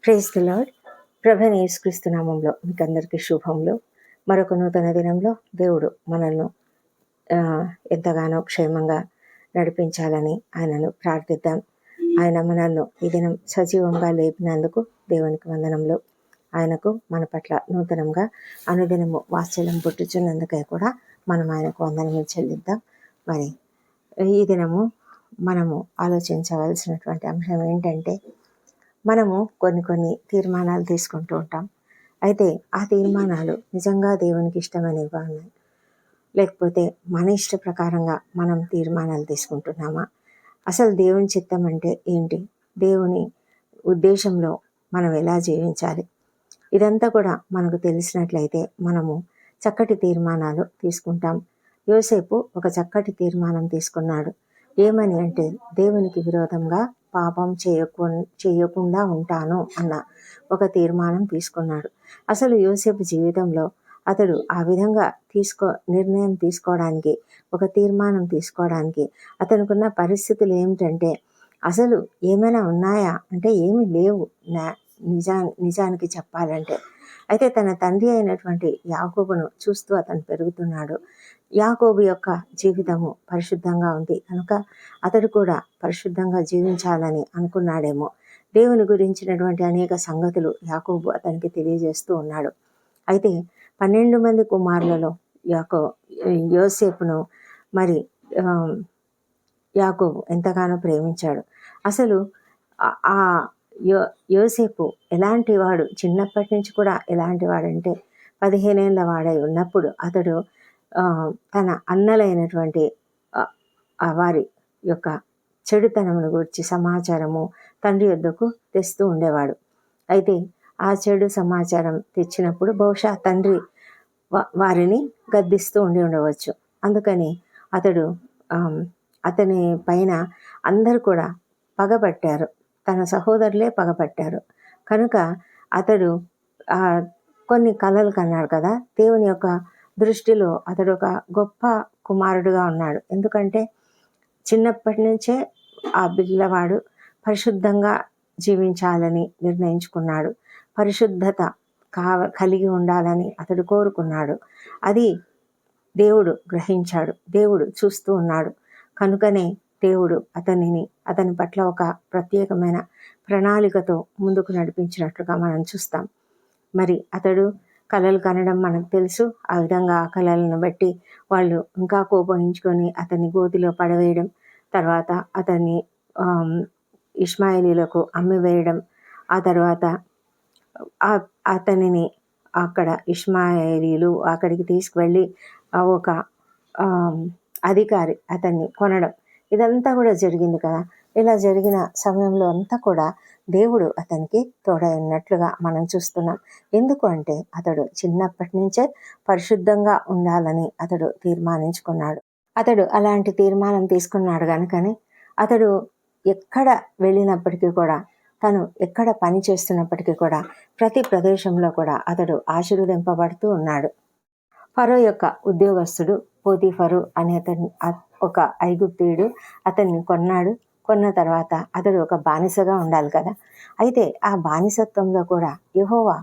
Praise the lord. ప్రభువైన యేసుక్రీస్తు నామంలో మీకు అందరికీ శుభములు. మరొక నూతన దినంలో దేవుడు మనల్ని ఎంతగానో క్షేమంగా నడిపించాలని ఆయనను ప్రార్థిద్దాం. ఆయన మనల్ని ఈ దినం సజీవంగా లేపినందుకు దేవునికి వందనములు. ఆయనకు మన పట్ల నూతనంగా అనుదినము వాత్సల్యం పుట్టుచున్నందుకై కూడా మనం ఆయనకు వందనములు చెల్లిద్దాం. మరి ఈ దినము మనము ఆలోచించవలసినటువంటి అంశం ఏంటంటే, మనము కొన్ని తీర్మానాలు తీసుకుంటూ ఉంటాం. అయితే ఆ తీర్మానాలు నిజంగా దేవునికి ఇష్టమైనవిగా ఉన్నాయి, లేకపోతే మన ఇష్ట ప్రకారంగా మనం తీర్మానాలు తీసుకుంటున్నామా? అసలు దేవుని చిత్తం అంటే ఏంటి? దేవుని ఉద్దేశంలో మనం ఎలా జీవించాలి? ఇదంతా కూడా మనకు తెలిసినట్లయితే మనము చక్కటి తీర్మానాలు తీసుకుంటాం. యోసేపు ఒక చక్కటి తీర్మానం తీసుకున్నాడు. ఏమని అంటే, దేవునికి విరోధంగా పాపం చేయకుండా ఉంటాను అన్న ఒక తీర్మానం తీసుకున్నాడు. అసలు యోసేపు జీవితంలో అతడు ఆ విధంగా నిర్ణయం తీసుకోవడానికి, ఒక తీర్మానం తీసుకోవడానికి అతనుకున్న పరిస్థితులు ఏమిటంటే, అసలు ఏమైనా ఉన్నాయా అంటే ఏమీ లేవు నిజానికి చెప్పాలంటే. అయితే తన తండ్రి అయినటువంటి యాకోబును చూస్తూ అతను పెరుగుతున్నాడు. యాకోబు యొక్క జీవితము పరిశుద్ధంగా ఉంది కనుక అతడు కూడా పరిశుద్ధంగా జీవించాలని అనుకున్నాడేమో. దేవుని గురించినటువంటి అనేక సంగతులు యాకోబు అతనికి తెలియజేస్తూ ఉన్నాడు. అయితే 12 మంది కుమారులలో యోసేపును మరి యాకోబు ఎంతగానో ప్రేమించాడు. అసలు ఆ యోసేపు ఎలాంటి వాడు, చిన్నప్పటి నుంచి కూడా ఎలాంటి వాడంటే, 15 ఏళ్ల వాడై ఉన్నప్పుడు అతడు తన అన్నలైనటువంటి వారి యొక్క చెడుతనమును గురించి సమాచారము తండ్రి వద్దకు తెస్తూ ఉండేవాడు. అయితే ఆ చెడు సమాచారం తెచ్చినప్పుడు బహుశా తండ్రి వారిని గద్దిస్తూ ఉండవచ్చు. అందుకని అతని పైన అందరూ కూడా పగపట్టారు, తన సహోదరులే పగపట్టారు. కనుక అతడు కొన్ని కలలు కన్నాడు కదా. దేవుని యొక్క దృష్టిలో అతడు ఒక గొప్ప కుమారుడుగా ఉన్నాడు. ఎందుకంటే చిన్నప్పటి నుంచే ఆ పిల్లవాడు పరిశుద్ధంగా జీవించాలని నిర్ణయించుకున్నాడు. పరిశుద్ధత కలిగి ఉండాలని అతడు కోరుకున్నాడు. అది దేవుడు గ్రహించాడు, దేవుడు చూస్తూ ఉన్నాడు. కనుకనే దేవుడు అతని పట్ల ఒక ప్రత్యేకమైన ప్రణాళికతో ముందుకు నడిపించినట్లుగా మనం చూస్తాం. మరి అతడు కలలు కనడం మనకు తెలుసు. ఆ విధంగా ఆ కలలను బట్టి వాళ్ళు ఇంకా కోపగించుకొని అతన్ని గోతిలో పడవేయడం, తర్వాత అతన్ని ఇష్మాయేలీలకు అమ్మివేయడం, ఆ తర్వాత అతనిని అక్కడ ఇష్మాయేలీలు అక్కడికి తీసుకువెళ్ళి ఒక అధికారి అతన్ని కొనడం, ఇదంతా కూడా జరిగింది కదా. ఇలా జరిగిన సమయంలో అంతా కూడా దేవుడు అతనికి తోడైనట్లుగా మనం చూస్తున్నాం. ఎందుకు అంటే అతడు చిన్నప్పటి నుంచే పరిశుద్ధంగా ఉండాలని అతడు తీర్మానించుకున్నాడు. అతడు అలాంటి తీర్మానం తీసుకున్నాడు కనుకనే అతడు ఎక్కడ వెళ్ళినప్పటికీ కూడా, తను ఎక్కడ పని చేస్తున్నప్పటికీ కూడా ప్రతి ప్రదేశంలో కూడా అతడు ఆశీర్వదింపబడుతూ ఉన్నాడు. ఫరో యొక్క ఉద్యోగస్తుడు పోతీఫరు అనే ఒక ఐగుప్తీయుడు అతన్ని కొన్నాడు. కొన్న తర్వాత అతడు ఒక బానిసగా ఉండాలి కదా. అయితే ఆ బానిసత్వంలో కూడా యెహోవా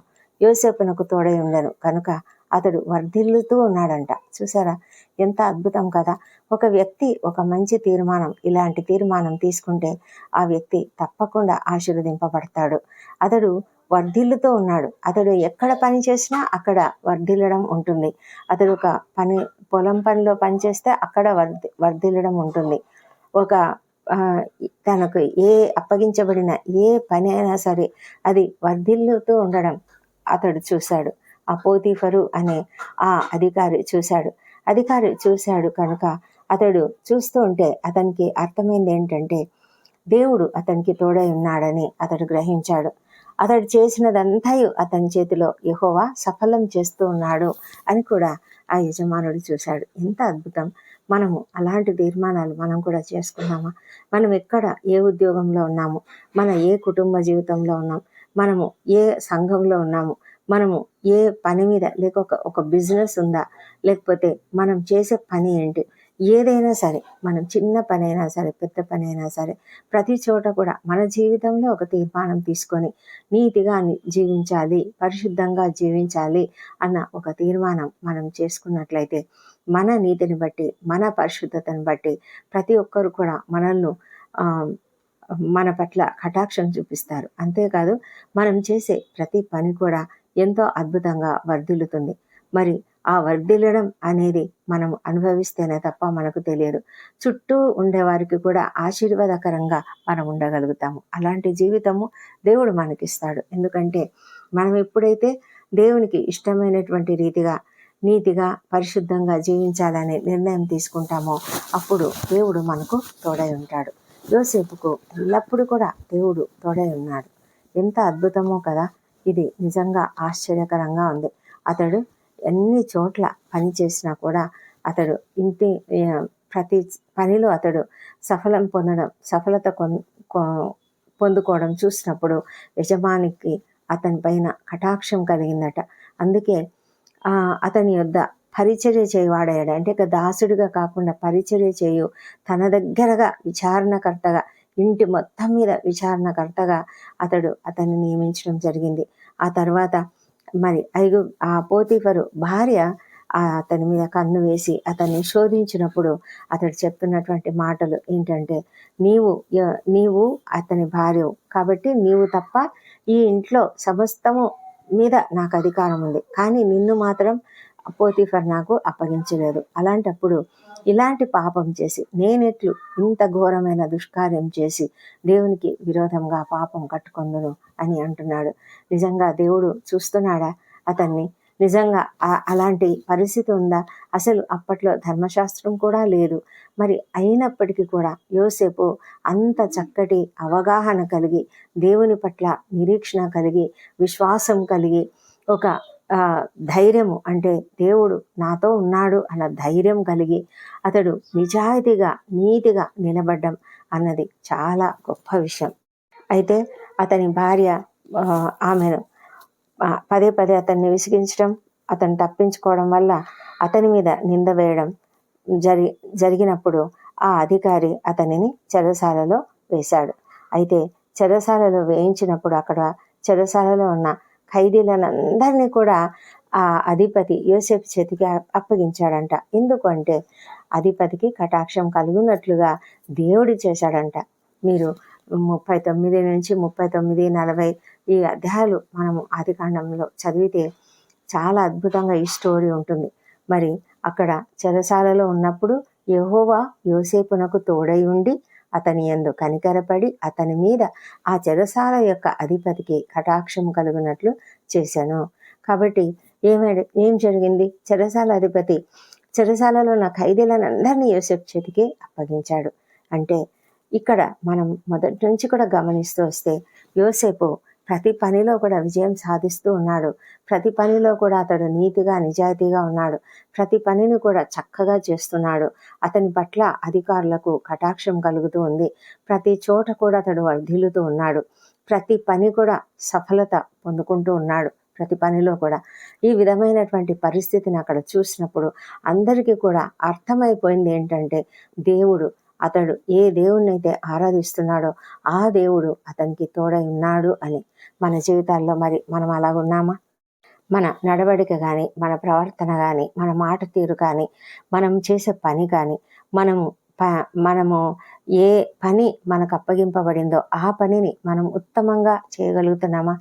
యోసేపునకు తోడై ఉండెను కనుక అతడు వర్ధిల్లుతూ ఉన్నాడంట. చూసారా, ఎంత అద్భుతం కదా. ఒక వ్యక్తి ఒక మంచి తీర్మానం, ఇలాంటి తీర్మానం తీసుకుంటే ఆ వ్యక్తి తప్పకుండా ఆశీర్వదింపబడతాడు. అతడు వర్ధిల్లుతూ ఉన్నాడు. అతడు ఎక్కడ పని చేసినా అక్కడ వర్ధిల్లడం ఉంటుంది. అతడు ఒక పొలం పనిలో పనిచేస్తే అక్కడ వర్ధిల్లడం ఉంటుంది. తనకు అప్పగించబడిన ఏ పని అయినా సరే అది వర్ధిల్లుతూ ఉండడం అతడు చూశాడు. ఆ పోతీఫరు అనే ఆ అధికారి చూశాడు కనుక అతడు చూస్తూ ఉంటే అతనికి అర్థమైంది ఏంటంటే, దేవుడు అతనికి తోడై ఉన్నాడని అతడు గ్రహించాడు. అతడు చేసినదంతా అతని చేతిలో యెహోవా సఫలం చేస్తూ ఉన్నాడు అని కూడా ఆ యజమానుడు చూశాడు. ఎంత అద్భుతం. మనము అలాంటి తీర్మానాలు మనం కూడా చేసుకున్నామా? మనం ఎక్కడ ఏ ఉద్యోగంలో ఉన్నాము, మన ఏ కుటుంబ జీవితంలో ఉన్నాం, మనము ఏ సంఘంలో ఉన్నాము, మనము ఏ పని మీద, లేక ఒక బిజినెస్ ఉందా, లేకపోతే మనం చేసే పని ఏంటి, ఏదైనా సరే, మనం చిన్న పనైనా సరే, పెద్ద పనైనా సరే, ప్రతి చోట కూడా మన జీవితంలో ఒక తీర్మానం తీసుకొని నీతిగా జీవించాలి, పరిశుద్ధంగా జీవించాలి అన్న ఒక తీర్మానం మనం చేసుకున్నట్లయితే, మన నీతిని బట్టి, మన పరిశుద్ధతను బట్టి ప్రతి ఒక్కరు కూడా మనల్ని ఆహ్, మన పట్ల కటాక్షం చూపిస్తారు. అంతేకాదు, మనం చేసే ప్రతి పని కూడా ఎంతో అద్భుతంగా వర్ధిల్లుతుంది. మరి ఆ వర్ధిల్లడం అనేది మనం అనుభవిస్తేనే తప్ప మనకు తెలియదు. చుట్టూ ఉండేవారికి కూడా ఆశీర్వాదకరంగా మనం ఉండగలుగుతాము. అలాంటి జీవితము దేవుడు మనకిస్తాడు. ఎందుకంటే మనం ఎప్పుడైతే దేవునికి ఇష్టమైనటువంటి రీతిగా, నీతిగా, పరిశుద్ధంగా జీవించాలనే నిర్ణయం తీసుకుంటామో అప్పుడు దేవుడు మనకు తోడై ఉంటాడు. యోసేపుకు ఎల్లప్పుడూ కూడా దేవుడు తోడై ఉన్నాడు. ఎంత అద్భుతమో కదా! ఇది నిజంగా ఆశ్చర్యకరంగా ఉంది. అతడు ఎన్ని చోట్ల పని చేసినా కూడా అతడు ప్రతి పనిలో అతడు సఫలత పొందుకోవడం చూసినప్పుడు యజమానికి అతని పైన కటాక్షం కలిగిందట. అందుకే అతని యొద్ద పరిచర్య చేయవాడాడు. అంటే ఇక దాసుడిగా కాకుండా పరిచర్య చేయు, తన దగ్గరగా విచారణకర్తగా, ఇంటి మొత్తం మీద విచారణకర్తగా అతన్ని నియమించడం జరిగింది. ఆ తర్వాత మరి ఆ పోతీఫరు భార్య అతని మీద కన్ను వేసి అతన్ని శోధించినప్పుడు అతడు చెప్తున్నటువంటి మాటలు ఏంటంటే, నీవు అతని భార్యవు కాబట్టి నీవు తప్ప ఈ ఇంట్లో సమస్తము మీద నాకు అధికారం ఉంది, కానీ నిన్ను మాత్రం పోతీఫర్ నాకు అప్పగించలేదు. అలాంటప్పుడు ఇలాంటి పాపం చేసి నేనెట్లు ఇంత ఘోరమైన దుష్కార్యం చేసి దేవునికి విరోధంగా పాపం కట్టుకొందును అని అంటున్నాడు. నిజంగా దేవుడు చూస్తున్నాడా అతన్ని? నిజంగా అలాంటి పరిస్థితి ఉందా? అసలు అప్పట్లో ధర్మశాస్త్రం కూడా లేదు. మరి అయినప్పటికీ కూడా యోసేపు అంత చక్కటి అవగాహన కలిగి, దేవుని పట్ల నిరీక్షణ కలిగి, విశ్వాసం కలిగి, ఒక ధైర్యము, అంటే దేవుడు నాతో ఉన్నాడు అన్న ధైర్యం కలిగి అతడు నిజాయితీగా, నీతిగా నిలబడ్డం అన్నది చాలా గొప్ప విషయం. అయితే అతని భార్య ఆమెను పదే పదే అతన్ని విసిగించడం, అతను తప్పించుకోవడం వల్ల అతని మీద నింద వేయడం జరిగినప్పుడు ఆ అధికారి అతనిని చెరసాలలో వేశాడు. అయితే చెరసాలలో వేయించినప్పుడు అక్కడ చెరసాలలో ఉన్న ఖైదీలందరినీ కూడా ఆ అధిపతి యోసేపు చేతికి అప్పగించాడంట. ఎందుకంటే అధిపతికి కటాక్షం కలుగునట్లుగా దేవుడు చేశాడంట. మీరు 39 నుంచి 39, 40 ఈ అధ్యాయాలు మనము ఆదికాండంలో చదివితే చాలా అద్భుతంగా ఈ స్టోరీ ఉంటుంది. మరి అక్కడ చెరసాలలో ఉన్నప్పుడు యెహోవా యోసేపునకు తోడై ఉండి అతని యందు కనికరపడి అతని మీద ఆ చెరసాల యొక్క అధిపతికి కటాక్షం కలుగునట్లు చేశాను. కాబట్టి ఏం జరిగింది? చెరసాల అధిపతి చెరసాలలో ఉన్న ఖైదీలందరినీ యోసేపు చేతికి అప్పగించాడు. అంటే ఇక్కడ మనం మొదటి నుంచి కూడా గమనిస్తూ వస్తే యోసేపు ప్రతి పనిలో కూడా విజయం సాధిస్తూ ఉన్నాడు. ప్రతి పనిలో కూడా అతడు నీతిగా, నిజాయితీగా ఉన్నాడు. ప్రతి పనిని కూడా చక్కగా చేస్తున్నాడు. అతని పట్ల అధికారులకు కటాక్షం కలుగుతూ ఉంది. ప్రతి చోట కూడా అతడు వర్ధిల్లుతూ ఉన్నాడు. ప్రతి పని కూడా సఫలత పొందుకుంటూ ఉన్నాడు. ప్రతి పనిలో కూడా ఈ విధమైనటువంటి పరిస్థితిని అక్కడ చూసినప్పుడు అందరికీ కూడా అర్థమైపోయింది ఏంటంటే, అతడు ఏ దేవుణ్ణైతే ఆరాధిస్తున్నాడో ఆ దేవుడు అతనికి తోడై ఉన్నాడు అని. మన జీవితాల్లో మరి మనం అలాగున్నామా? మన నడవడిక కానీ, మన ప్రవర్తన కానీ, మన మాట తీరు కానీ, మనం చేసే పని కానీ, మనము ఏ పని మనకు అప్పగింపబడిందో ఆ పనిని మనం ఉత్తమంగా చేయగలుగుతున్నామా?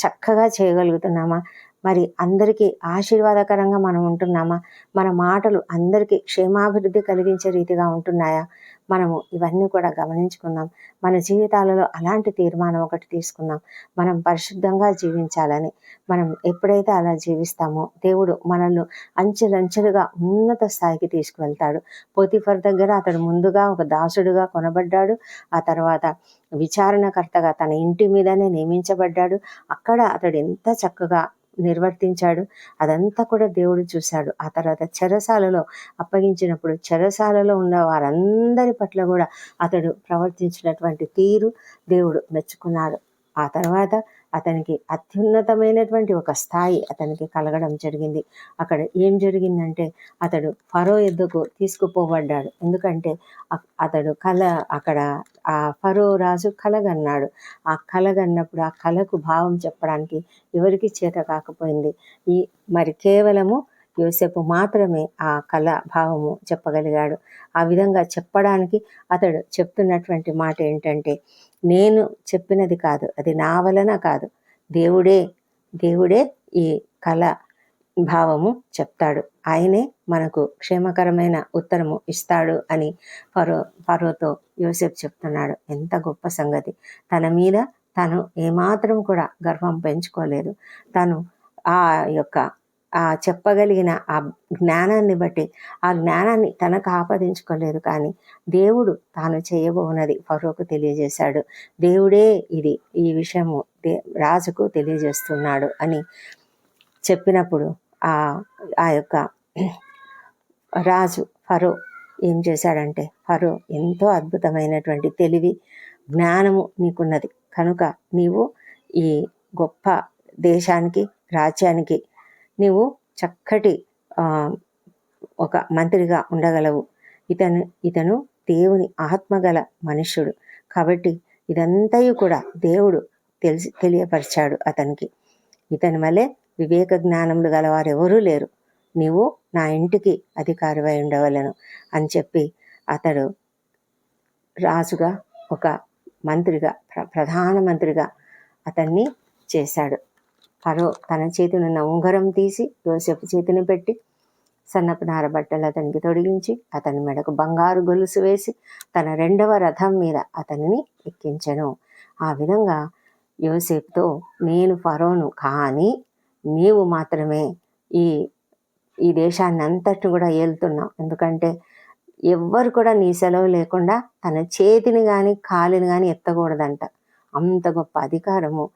చక్కగా చేయగలుగుతున్నామా? మరి అందరికీ ఆశీర్వాదకరంగా మనం ఉంటున్నామా? మన మాటలు అందరికీ క్షేమాభివృద్ధి కలిగించే రీతిగా ఉంటున్నాయా? మనము ఇవన్నీ కూడా గమనించుకుందాం. మన జీవితాలలో అలాంటి తీర్మానం ఒకటి తీసుకుందాం. మనం పరిశుద్ధంగా జీవించాలని. మనం ఎప్పుడైతే అలా జీవిస్తామో దేవుడు మనల్ని అంచెలంచెలుగా ఉన్నత స్థాయికి తీసుకువెళ్తాడు. పోతీఫర్ దగ్గర అతడు ముందుగా ఒక దాసుడుగా కొనబడ్డాడు. ఆ తర్వాత విచారణకర్తగా తన ఇంటి మీదనే నియమించబడ్డాడు. అక్కడ అతడు ఎంత చక్కగా నిర్వర్తించాడు. అదంతా కూడా దేవుడు చూశాడు. ఆ తర్వాత చెరసాలలో అప్పగించినప్పుడు చెరసాలలో ఉన్న వారందరి పట్ల కూడా అతడు ప్రవర్తించినటువంటి తీరు దేవుడు మెచ్చుకున్నాడు. ఆ తర్వాత అతనికి అత్యున్నతమైనటువంటి ఒక స్థాయి అతనికి కలగడం జరిగింది. అక్కడ ఏం జరిగిందంటే అతడు ఫరో యొద్దకు తీసుకుపోబడ్డాడు. ఎందుకంటే అతడు అక్కడ ఆ ఫరో రాజు కలగన్నాడు. ఆ కలగన్నప్పుడు ఆ కలకు భావం చెప్పడానికి ఎవరికి చేత కాకపోయింది. మరి కేవలము యోసేపు మాత్రమే ఆ కళ భావము చెప్పగలిగాడు. ఆ విధంగా చెప్పడానికి అతడు చెప్తున్నటువంటి మాట ఏంటంటే, నేను చెప్పినది కాదు, అది నా వలన కాదు, దేవుడే ఈ కళ భావము చెప్తాడు, ఆయనే మనకు క్షేమకరమైన ఉత్తరము ఇస్తాడు అని ఫరోతో యోసేపు చెప్తున్నాడు. ఎంత గొప్ప సంగతి! తన మీద తను ఏమాత్రం కూడా గర్వం పెంచుకోలేదు. తను చెప్పగలిగిన ఆ జ్ఞానాన్ని బట్టి ఆ జ్ఞానాన్ని తనకు ఆపాదించుకోలేదు. కానీ దేవుడు తాను చేయబోనది ఫరోకు తెలియజేశాడు. దేవుడే ఈ విషయము రాజుకు తెలియజేస్తున్నాడు అని చెప్పినప్పుడు ఆ యొక్క రాజు ఫరో ఏం చేశాడంటే, ఫరో ఎంతో అద్భుతమైనటువంటి తెలివి జ్ఞానము నీకున్నది కనుక నీవు ఈ గొప్ప దేశానికి రాజ్యానికి నీవు చక్కటి ఒక మంత్రిగా ఉండగలవు. ఇతను దేవుని ఆత్మగల మనుష్యుడు కాబట్టి ఇదంతయు కూడా దేవుడు తెలియపరిచాడు అతనికి. ఇతని వలె వివేక జ్ఞానములు గలవారు ఎవరూ లేరు, నీవు నా ఇంటికి అధికారివై ఉండవలను అని చెప్పి అతడు రాజుగా ఒక మంత్రిగా ప్రధానమంత్రిగా అతన్ని చేశాడు. ఫరో తన చేతినున్న ఉంగరం తీసి యోసేపు చేతిని పెట్టి సన్నపు నార బట్టలు అతనికి తొడిగించి అతని మెడకు బంగారు గొలుసు వేసి తన 2వ రథం మీద అతనిని ఎక్కించెను. ఆ విధంగా యోసేపుతో, నేను ఫరోను కానీ నీవు మాత్రమే ఈ దేశాన్ని అంతటి కూడా ఏలుతున్నావు, ఎందుకంటే ఎవ్వరు కూడా నీ సెలవు లేకుండా తన చేతిని కానీ కాలిని కానీ ఎత్తకూడదంట. అంత గొప్ప అధికారము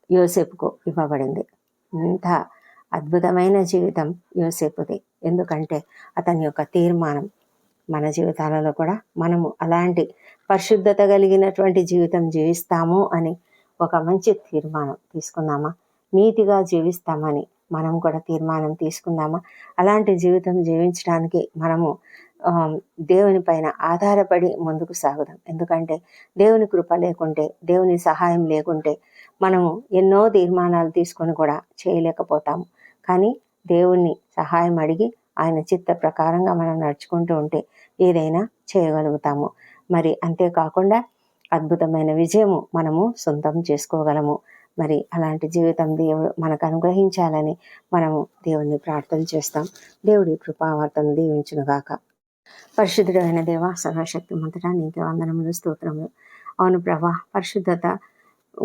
యోసేపుకు ఇవ్వబడింది. ఇంత అద్భుతమైన జీవితం యోసేపుది. ఎందుకంటే అతని యొక్క తీర్మానం మన జీవితాలలో కూడా మనము అలాంటి పరిశుద్ధత కలిగినటువంటి జీవితం జీవిస్తాము అని ఒక మంచి తీర్మానం తీసుకుందామా? నీతిగా జీవిస్తామని మనం కూడా తీర్మానం తీసుకుందామా? అలాంటి జీవితం జీవించడానికి మనము దేవుని పైన ఆధారపడి ముందుకు సాగుదాం. ఎందుకంటే దేవుని కృప లేకుంటే, దేవుని సహాయం లేకుంటే మనము ఎన్నో తీర్మానాలు తీసుకొని కూడా చేయలేకపోతాము. కానీ దేవుణ్ణి సహాయం అడిగి ఆయన చిత్త ప్రకారంగా మనం నడుచుకుంటూ ఉంటే ఏదైనా చేయగలుగుతాము. మరి అంతేకాకుండా అద్భుతమైన విజయము మనము సొంతం చేసుకోగలము. మరి అలాంటి జీవితం దేవుడు మనకు అనుగ్రహించాలని మనము దేవుణ్ణి ప్రార్థన చేస్తాం. దేవుడి కృపావర్తను దీవించునుగాక. పరిశుద్ధుడైన దేవ, సర్వశక్తిమంతుడా, నీకే వందనములు, స్తోత్రములు. అవును ప్రభా, పరిశుద్ధత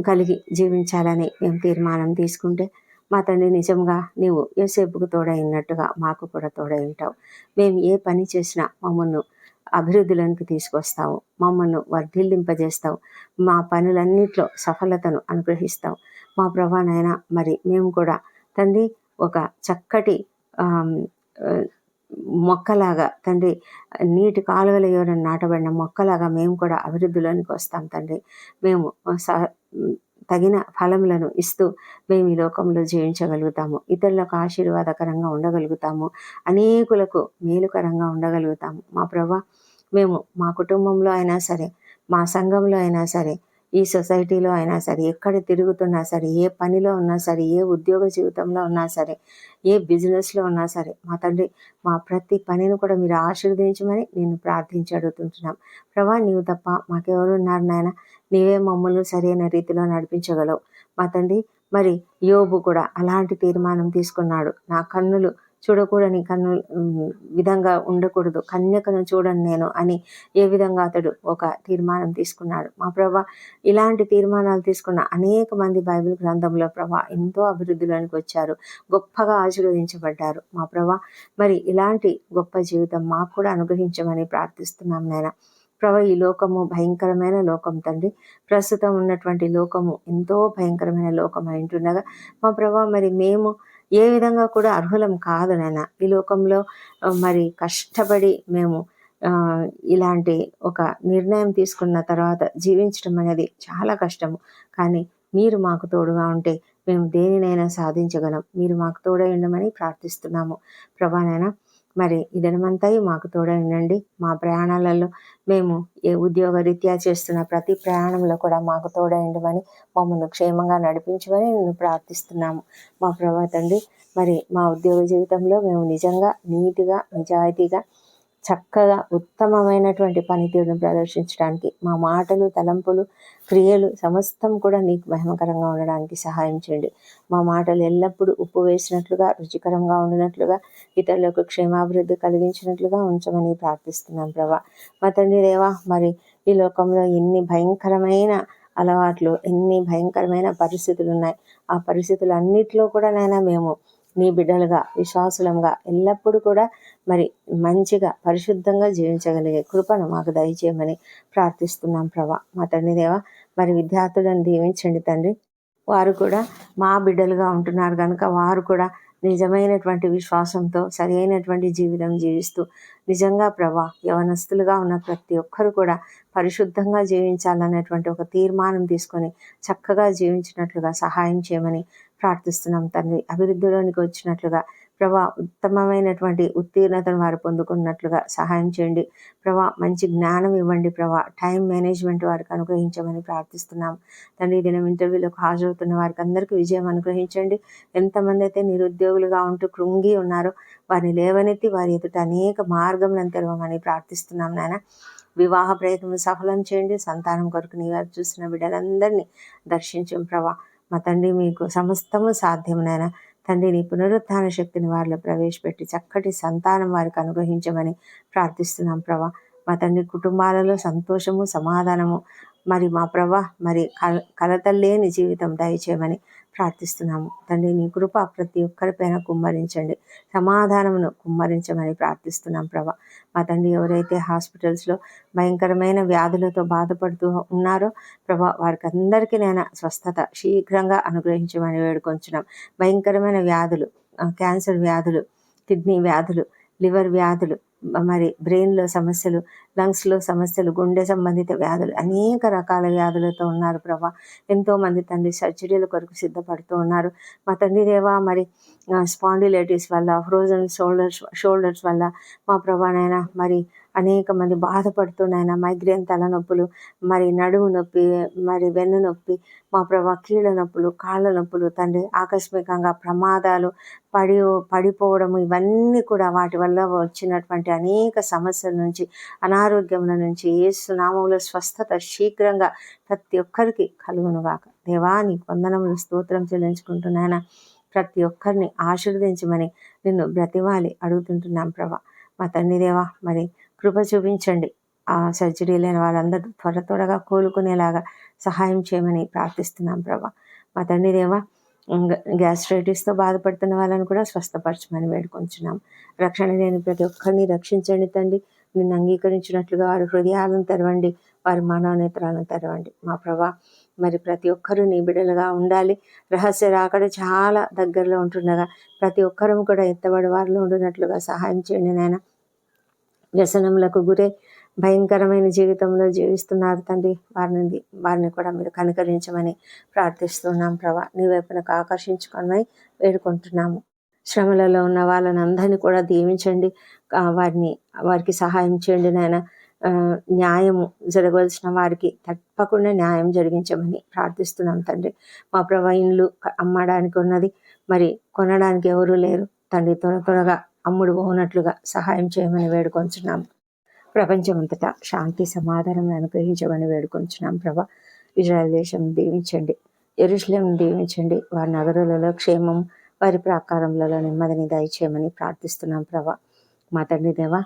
కలిగి జీవించాలని మేము తీర్మానం తీసుకుంటే మా తండ్రి, నిజంగా నీవు యోసేపుకు తోడైనట్టుగా మాకు కూడా తోడై ఉంటావు. మేము ఏ పని చేసినా మమ్మల్ని అభివృద్ధిలోనికి తీసుకొస్తావు, మమ్మల్ని వర్ధిల్లింపజేస్తావు, మా పనులన్నిట్లో సఫలతను అనుగ్రహిస్తావు మా ప్రభా. నాయన, మరి మేము కూడా తండ్రి ఒక చక్కటి మొక్కలాగా తండ్రి, నీటి కాలువల యోరని నాటబడిన మొక్కలాగా మేము కూడా అభివృద్ధిలోనికి వస్తాం తండ్రి. మేము తగిన ఫలములను ఇస్తూ మేము ఈ లోకంలో జీవించగలుగుతాము, ఇతరులకు ఆశీర్వాదకరంగా ఉండగలుగుతాము, అనేకులకు మేలుకరంగా ఉండగలుగుతాము మా ప్రభా. మేము మా కుటుంబంలో అయినా సరే, మా సంఘంలో అయినా సరే, ఈ సొసైటీలో అయినా సరే, ఎక్కడ తిరుగుతున్నా సరే, ఏ పనిలో ఉన్నా సరే, ఏ ఉద్యోగ జీవితంలో ఉన్నా సరే, ఏ బిజినెస్లో ఉన్నా సరే, మా తండ్రి మా ప్రతి పనిని కూడా మీరు ఆశీర్వదించమని నేను ప్రార్థించి అడుగుతుంటున్నాం ప్రభా. నీవు తప్ప మాకెవరు ఉన్నారు నాయన? నీవే మమ్మల్ని సరైన రీతిలో నడిపించగలవు మా తండ్రి. మరి యోబు కూడా అలాంటి తీర్మానం తీసుకున్నాడు. నా కన్నులు చూడకూడని విధంగా ఉండకూడదు, కన్యకను చూడను నేను అని ఏ విధంగా అతడు ఒక తీర్మానం తీసుకున్నాడు మా ప్రభా. ఇలాంటి తీర్మానాలు తీసుకున్న అనేక మంది బైబిల్ గ్రంథంలో ప్రభా ఎంతో అభివృద్ధిలోనికి వచ్చారు, గొప్పగా ఆశీర్వదించబడ్డారు మా ప్రభా. మరి ఇలాంటి గొప్ప జీవితం మాకు కూడా అనుగ్రహించమని ప్రార్థిస్తున్నాం నాయన ప్రభా. ఈ లోకము భయంకరమైన లోకం తండ్రి, ప్రస్తుతం ఉన్నటువంటి లోకము ఎంతో భయంకరమైన లోకం అంటుండగా మా ప్రభా, మరి మేము ఏ విధంగా కూడా అర్హులం కాదు నాయన. ఈ లోకంలో మరి కష్టపడి మేము ఇలాంటి ఒక నిర్ణయం తీసుకున్న తర్వాత జీవించడం అనేది చాలా కష్టము. కానీ మీరు మాకు తోడుగా ఉంటే మేము దేనినైనా సాధించగలం. మీరు మాకు తోడై ఉండమని ప్రార్థిస్తున్నాము. ప్రభా నాయన, మరి ఈ దినమంతయు మాకు తోడై ఉండండి. మా ప్రయాణాలలో మేము ఉద్యోగరీత్యా చేస్తున్న ప్రతి ప్రయాణంలో కూడా మాకు తోడై ఉండమని, మమ్మల్ని క్షేమంగా నడిపించమని నిన్ను ప్రార్థిస్తున్నాము. మా ప్రభా తండ్రి, మరి మా ఉద్యోగ జీవితంలో మేము నిజంగా నీతిగా, నిజాయితీగా, చక్కగా ఉత్తమమైనటువంటి పనితీరును ప్రదర్శించడానికి మా మాటలు, తలంపులు, క్రియలు సమస్తం కూడా నీకు మహిమకరంగా ఉండడానికి సహాయం చేయండి. మా మాటలు ఎల్లప్పుడూ ఉప్పు వేసినట్లుగా, రుచికరంగా ఉండినట్లుగా, ఇతరులకు క్షేమాభివృద్ధి కలిగించినట్లుగా ఉంచమని ప్రార్థిస్తున్నాం ప్రభా. మా తండ్రి దేవా, మరి ఈ లోకంలో ఎన్ని భయంకరమైన అలవాట్లు, ఎన్ని భయంకరమైన పరిస్థితులు ఉన్నాయి. ఆ పరిస్థితులన్నిటిలో కూడా నైనా మేము నీ బిడ్డలుగా, విశ్వాసులంగా ఎల్లప్పుడూ కూడా మరి మంచిగా, పరిశుద్ధంగా జీవించగలిగే కృపను మాకు దయచేయమని ప్రార్థిస్తున్నాం ప్రభా. మా తండ్రి దేవా, మరి విద్యార్థులను దీవించండి తండ్రి. వారు కూడా మా బిడ్డలుగా ఉంటున్నారు కనుక వారు కూడా నిజమైనటువంటి విశ్వాసంతో సరి అయినటువంటి జీవితం జీవిస్తూ నిజంగా ప్రభా, యవనస్తులుగా ఉన్న ప్రతి ఒక్కరు కూడా పరిశుద్ధంగా జీవించాలనేటువంటి ఒక తీర్మానం తీసుకొని చక్కగా జీవించినట్లుగా సహాయం చేయమని ప్రార్థిస్తున్నాం తండ్రి. అభివృద్ధిలోనికి వచ్చినట్లుగా ప్రభా, ఉత్తమమైనటువంటి ఉత్తీర్ణతను వారు పొందుకున్నట్లుగా సహాయం చేయండి ప్రభా. మంచి జ్ఞానం ఇవ్వండి ప్రభా. టైం మేనేజ్మెంట్ వారికి అనుగ్రహించమని ప్రార్థిస్తున్నాం తండ్రి. దినం ఇంటర్వ్యూలకు హాజరవుతున్న వారికి అందరికీ విజయం అనుగ్రహించండి. ఎంతమంది అయితే నిరుద్యోగులుగా ఉంటూ కృంగి ఉన్నారో వారిని లేవనెత్తి వారి ఎదుట అనేక మార్గములను తెరవమని ప్రార్థిస్తున్నాం నాయన. వివాహ ప్రయత్నం సఫలం చేయండి. సంతానం కొరకు నీవారు చూసిన బిడ్డలందరినీ దర్శించం ప్రభా. మా తండ్రి, మీకు సమస్తము సాధ్యమునైనా తండ్రి, నీ పునరుత్థాన శక్తిని వారిలో ప్రవేశపెట్టి చక్కటి సంతానం వారికి అనుగ్రహించమని ప్రార్థిస్తున్నాం ప్రభా. మా తండ్రి, కుటుంబాలలో సంతోషము, సమాధానము, మరి మా ప్రభా, మరి కలతలేని జీవితం దయచేయమని ప్రార్థిస్తున్నాము తండ్రి. నీ కృప ప్రతి ఒక్కరిపైన కుమ్మరించండి, సమాధానమును కుమ్మరించమని ప్రార్థిస్తున్నాం ప్రభా. మా తండ్రి, ఎవరైతే హాస్పిటల్స్లో భయంకరమైన వ్యాధులతో బాధపడుతూ ఉన్నారో ప్రభా, వారికి అందరికీ నేను స్వస్థత శీఘ్రంగా అనుగ్రహించమని వేడుకొంచున్నాం. భయంకరమైన వ్యాధులు, క్యాన్సర్ వ్యాధులు, కిడ్నీ వ్యాధులు, లివర్ వ్యాధులు, మరి బ్రెయిన్లో సమస్యలు, లంగ్స్లో సమస్యలు, గుండె సంబంధిత వ్యాధులు, అనేక రకాల వ్యాధులతో ఉన్నారు ప్రభా. ఎంతోమంది తండ్రి సర్జరీల కొరకు సిద్ధపడుతూ ఉన్నారు. మా తండ్రి దేవా, మరి స్పాండిలైటిస్ వల్ల, ఫ్రోజన్ షోల్డర్స్ వల్ల మా ప్రభానైనా మరి అనేక మంది బాధపడుతున్నాయన. మైగ్రేన్ తలనొప్పులు, మరి నడుము నొప్పి, మరి వెన్ను నొప్పి, మా ప్రభా కీళ్ళ నొప్పులు, కాళ్ళ నొప్పులు తండ్రి, ఆకస్మికంగా ప్రమాదాలు, పడిపోవడము, ఇవన్నీ కూడా వాటి వల్ల వచ్చినటువంటి అనేక సమస్యల నుంచి, అనారోగ్యముల నుంచి యేసు నామములో స్వస్థత శీఘ్రంగా ప్రతి ఒక్కరికి కలుగునుగాక. దేవా, నీకు వందనములు, స్తోత్రం చెల్లించుకుంటున్నాయన. ప్రతి ఒక్కరిని ఆశీర్వదించమని నిన్ను బ్రతిమాలి అడుగుతుంటున్నాం ప్రభా. మా తండ్రి దేవా, మరి కృప చూపించండి. ఆ సర్జరీ లేని వాళ్ళందరూ త్వరగా కోలుకునేలాగా సహాయం చేయమని ప్రార్థిస్తున్నాం ప్రభా. మా తండ్రి దేవా, గ్యాస్ట్రైటిస్తో బాధపడుతున్న వాళ్ళని కూడా స్వస్థపరచమని వేడుకొంచున్నాం. రక్షణ లేని ప్రతి ఒక్కరిని రక్షించండి తండ్రి. నిన్ను అంగీకరించినట్లుగా వారి హృదయాలను తెరవండి, వారి మనోనేత్రాలను తెరవండి మా ప్రభా. మరి ప్రతి ఒక్కరూ నీ బిడ్డలుగా ఉండాలి. రహస్య రాకడ చాలా దగ్గరలో ఉంటుండగా ప్రతి ఒక్కరూ కూడా ఎత్తబడి వారిలో ఉండినట్లుగా సహాయం చేయండి నాయన. వ్యసనములకు గురై భయంకరమైన జీవితంలో జీవిస్తున్నారు తండ్రి, వారిని కూడా మీరు కనికరించమని ప్రార్థిస్తున్నాం ప్రభా. నీ వైపునకు ఆకర్షించుకొని వేడుకుంటున్నాము. శ్రమలలో ఉన్న వాళ్ళని అందరినీ కూడా దీవించండి, వారికి సహాయం చేయండి నాయన. న్యాయము జరగవలసిన వారికి తప్పకుండా న్యాయం జరిగించమని ప్రార్థిస్తున్నాం తండ్రి. మా ప్రభా, ఇండ్లు అమ్మడానికి ఉన్నది, మరి కొనడానికి ఎవరూ లేరు తండ్రి. త్వరగా అమ్ముడు పోనట్లుగా సహాయం చేయమని వేడుకొంచున్నాం. ప్రపంచమంతటా శాంతి సమాధానం అనుగ్రహించమని వేడుకొంచున్నాం ప్రభా. ఇజ్రాయెల్ దేశం దీవించండి, యెరూషలేం దీవించండి. వారి నగరాలలో క్షేమం, వారి ప్రాకారములలో నెమ్మదిని దయచేయమని ప్రార్థిస్తున్నాం ప్రభా. మా తండ్రి దేవా,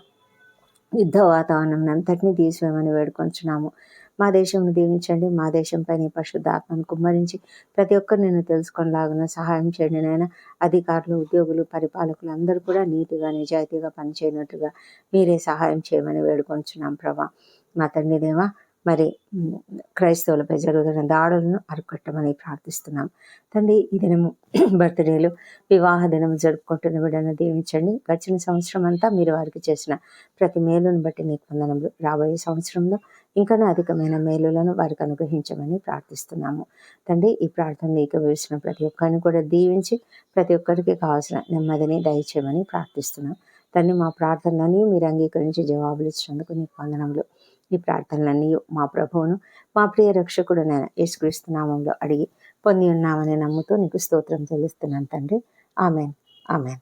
యుద్ధ వాతావరణం అంతటినీ తీసివేయమని వేడుకొంచున్నాము. మా దేశంను దీవించండి. మా దేశంపై నీ పరిశుద్ధాత్మను కుమ్మరించి ప్రతి ఒక్కరు నేను తెలుసుకొనిలాగున సహాయం చేయండి నాయన. అధికారులు, ఉద్యోగులు, పరిపాలకులు అందరూ కూడా నీతిగా, నిజాయితీగా పనిచేయనట్టుగా మీరే సహాయం చేయమని వేడుకొంచున్నాం ప్రభా. మా తండ్రి దేవా, మరి క్రైస్తవులపై జరుగుతున్న దాడులను అరికట్టమని ప్రార్థిస్తున్నాం. తండ్రి, ఈ దినము బర్త్డేలు, వివాహ దినం జరుపుకుంటున్న బిడ్డను దీవించండి. గడిచిన సంవత్సరం అంతా మీరు వారికి చేసిన ప్రతి మేలును బట్టి నీకు వందనములు. రాబోయే సంవత్సరంలో ఇంకనూ అధికమైన మేలులను వారికి అనుగ్రహించమని ప్రార్థిస్తున్నాము. తండ్రి, ఈ ప్రార్థనలు ఏకీభవిస్తున్న ప్రతి ఒక్కరిని కూడా దీవించి ప్రతి ఒక్కరికి కావాల్సిన నెమ్మదిని దయచేయమని ప్రార్థిస్తున్నాం. తండ్రి, మా ప్రార్థనలని మీరు అంగీకరించి జవాబులు ఇచ్చినందుకు నీకు వందనములు. ఈ ప్రార్థనలన్నీ మా ప్రభువును, మా ప్రియ రక్షకుడునైన యేసుక్రీస్తు నామంలో అడిగి పొంది ఉన్నామని నమ్ముతూ నీకు స్తోత్రం చెల్లిస్తున్నాను తండ్రి. Amen, amen.